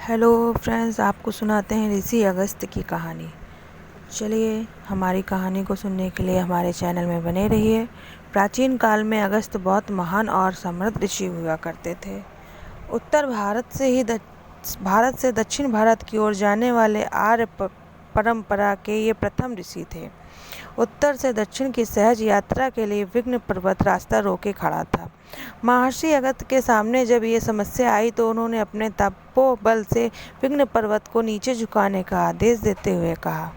Hello friends, आपको सुनाते हैं ऋषि अगस्त की कहानी। चलिए, हमारी कहानी को सुनने के लिए हमारे चैनल में बने रहिए। प्राचीन काल में अगस्त बहुत महान और समृद्ध ऋषि हुआ करते थे। उत्तर भारत से दक्षिण भारत की ओर जाने वाले आर्य परंपरा के ये प्रथम ऋषि थे। उत्तर से दक्षिण की सहज यात्रा के लिए विघ्न पर्वत रास्ता रोके खड़ा था। महर्षि अगस्त के सामने जब ये समस्या आई तो उन्होंने अपने तपोबल से विघ्न पर्वत को नीचे झुकाने का आदेश देते हुए कहा,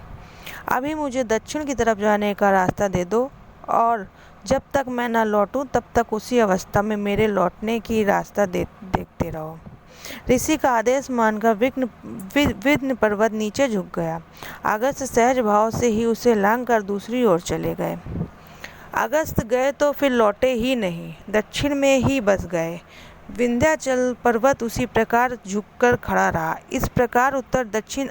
अभी मुझे दक्षिण की तरफ जाने का रास्ता दे दो और जब तक मैं न लौटूं तब तक उसी अवस्था में मेरे लौटने की रास्ता देखते रहो। ऋषि का आदेश मानकर विघ्न पर्वत नीचे झुक गया। अगस्त सहज भाव से ही उसे लांघकर दूसरी ओर चले गए। अगस्त गए तो फिर लौटे ही नहीं, दक्षिण में ही बस गए। विंध्याचल पर्वत उसी प्रकार झुककर खड़ा रहा। इस प्रकार उत्तर दक्षिण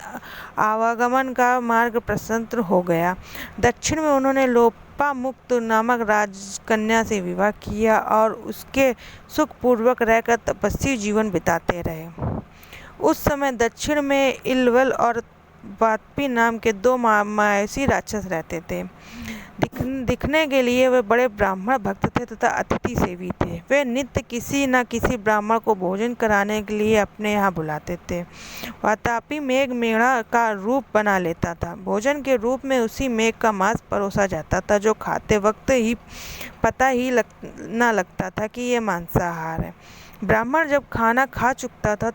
आवागमन का मार्ग प्रशस्त हो गया। दक्षिण में उन्होंने लोपामुक्त नामक राजकन्या से विवाह किया और उसके सुखपूर्वक रहकर तपस्वी जीवन बिताते रहे। उस समय दक्षिण में इलवल और वात्पी नाम के दो मायासी राक्षस रहते थे। दिखने के लिए वे बड़े ब्राह्मण भक्त थे तथा अतिथि सेवी थे। वे नित्य किसी न किसी ब्राह्मण को भोजन कराने के लिए अपने यहाँ बुलाते थे। वातापी मेघ मेढ़ा का रूप बना लेता था। भोजन के रूप में उसी मेघ का मांस परोसा जाता था, जो खाते वक्त ही पता ही न लगता था कि ये मांसाहार है। ब्राह्मण जब खाना खा चुकता था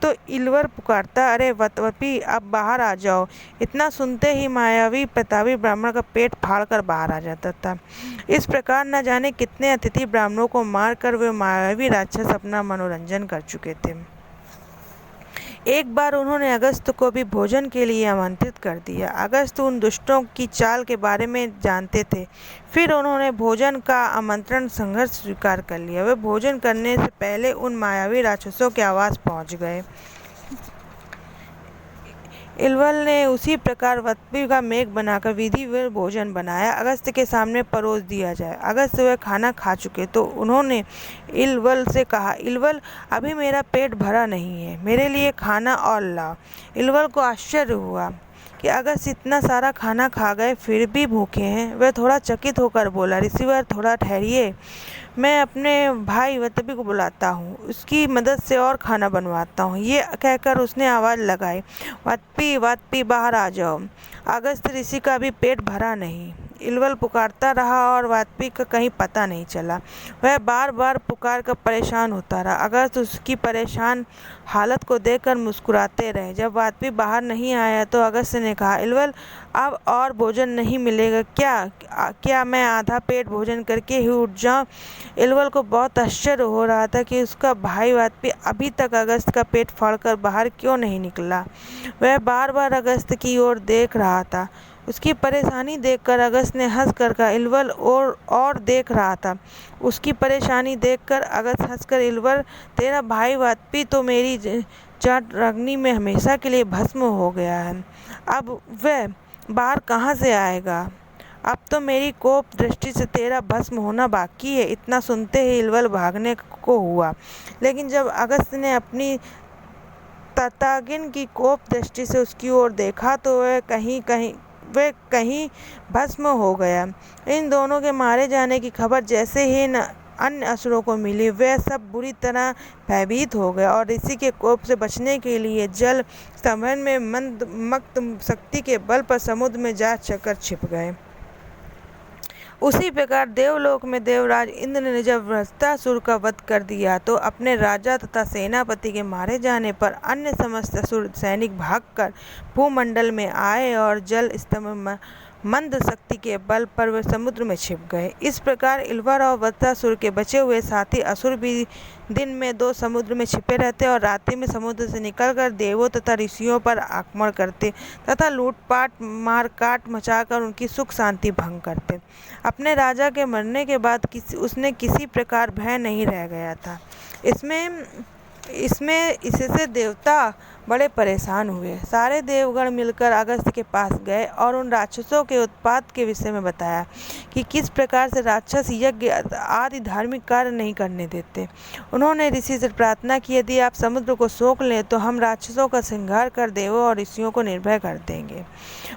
तो इलवर पुकारता, अरे वत्पी, अब बाहर आ जाओ। इतना सुनते ही मायावी प्रतापी ब्राह्मण का पेट फाड़कर बाहर आ जाता था। इस प्रकार न जाने कितने अतिथि ब्राह्मणों को मारकर वे मायावी राक्षस अपना मनोरंजन कर चुके थे। एक बार उन्होंने अगस्त को भी भोजन के लिए आमंत्रित कर दिया। अगस्त उन दुष्टों की चाल के बारे में जानते थे। फिर उन्होंने भोजन का आमंत्रण संघर्ष स्वीकार कर लिया। वे भोजन करने से पहले उन मायावी राक्षसों के आवास पहुंच गए। इलवल ने उसी प्रकार वत्पी का मेघ बनाकर विधिवत भोजन बनाया, अगस्त के सामने परोस दिया जाए। अगस्त वह खाना खा चुके तो उन्होंने इलवल से कहा, इलवल, अभी मेरा पेट भरा नहीं है, मेरे लिए खाना और लाओ। इलवल को आश्चर्य हुआ कि अगस्त इतना सारा खाना खा गए फिर भी भूखे हैं। वह थोड़ा चकित होकर बोला, ऋषिवर, थोड़ा ठहरिए, मैं अपने भाई वत्पी को बुलाता हूँ, उसकी मदद से और खाना बनवाता हूँ। ये कहकर उसने आवाज़ लगाई, वत्पी, बाहर आ जाओ। अगस्त ऋषि का भी पेट भरा नहीं। इलवल पुकारता रहा और वात्पी का कहीं पता नहीं चला। वह बार बार पुकार कर परेशान होता रहा। अगस्त उसकी परेशान हालत को देखकर मुस्कुराते रहे। जब वात्पी बाहर नहीं आया तो अगस्त ने कहा, इलवल, अब और भोजन नहीं मिलेगा क्या मैं आधा पेट भोजन करके ही उठ जाऊं? इलवल को बहुत आश्चर्य हो रहा था कि उसका भाई वात्पी अभी तक अगस्त का पेट फाड़कर बाहर क्यों नहीं निकला। वह बार बार अगस्त की ओर देख रहा था। उसकी परेशानी देखकर अगस्त ने हंसकर कहा, इलवल और देख रहा था। उसकी परेशानी देखकर अगस्त हंसकर, इलवल, तेरा भाई वात्पी तो मेरी जटाग्नि में हमेशा के लिए भस्म हो गया है। अब वह बाहर कहाँ से आएगा? अब तो मेरी कोप दृष्टि से तेरा भस्म होना बाकी है। इतना सुनते ही इलवल भागने को हुआ, लेकिन जब अगस्त ने अपनी ततागिन की कोप दृष्टि से उसकी ओर देखा तो वह कहीं भस्म हो गया। इन दोनों के मारे जाने की खबर जैसे ही अन्य असुरों को मिली, वे सब बुरी तरह भयभीत हो गए और ऋषि के कोप से बचने के लिए जल स्तंभन में मंदमक्त शक्ति के बल पर समुद्र में जा चकर छिप गए। उसी प्रकार देवलोक में देवराज इंद्र ने जब वृत्रासुर का वध कर दिया तो अपने राजा तथा सेनापति के मारे जाने पर अन्य समस्त असुर सैनिक भागकर भूमंडल में आए और जल स्तंभ मंद शक्ति के बल पर वे समुद्र में छिप गए। इस प्रकार इलवर और वृत्रासुर के बचे हुए साथी असुर भी दिन में दो समुद्र में छिपे रहते और रात्रि में समुद्र से निकलकर देवों तथा ऋषियों पर आक्रमण करते तथा लूटपाट मारकाट मचाकर उनकी सुख शांति भंग करते। अपने राजा के मरने के बाद उसने किसी प्रकार भय नहीं रह गया था। इसमें इससे देवता बड़े परेशान हुए। सारे देवगण मिलकर अगस्त्य के पास गए और उन राक्षसों के उत्पात के विषय में बताया कि किस प्रकार से राक्षस यज्ञ आदि धार्मिक कार्य नहीं करने देते। उन्होंने ऋषि से प्रार्थना की, यदि आप समुद्र को सोख लें तो हम राक्षसों का संहार कर देवों और ऋषियों को निर्भय कर देंगे।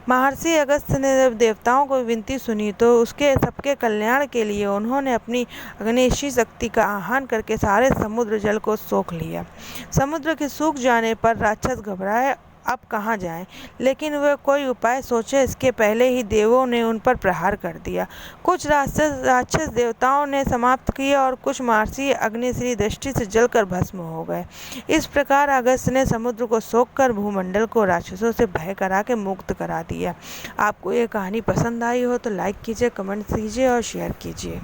महर्षि अगस्त्य ने जब देवताओं को विनती सुनी तो उसके सबके कल्याण के लिए उन्होंने अपनी अग्नेशी शक्ति का आह्वान करके सारे समुद्र जल को सोख लिया। समुद्र के सूख जाने पर राक्षस घबराए अब कहाँ जाएं, लेकिन वे कोई उपाय सोचे इसके पहले ही देवों ने उन पर प्रहार कर दिया। कुछ राक्षस देवताओं ने समाप्त किए और कुछ महर्षि अग्निश्री दृष्टि से जलकर भस्म हो गए। इस प्रकार अगस्त्य ने समुद्र को सोखकर भूमंडल को राक्षसों से भय करा के मुक्त करा दिया। आपको ये कहानी पसंद आई हो तो लाइक कीजिए, कमेंट कीजिए और शेयर कीजिए।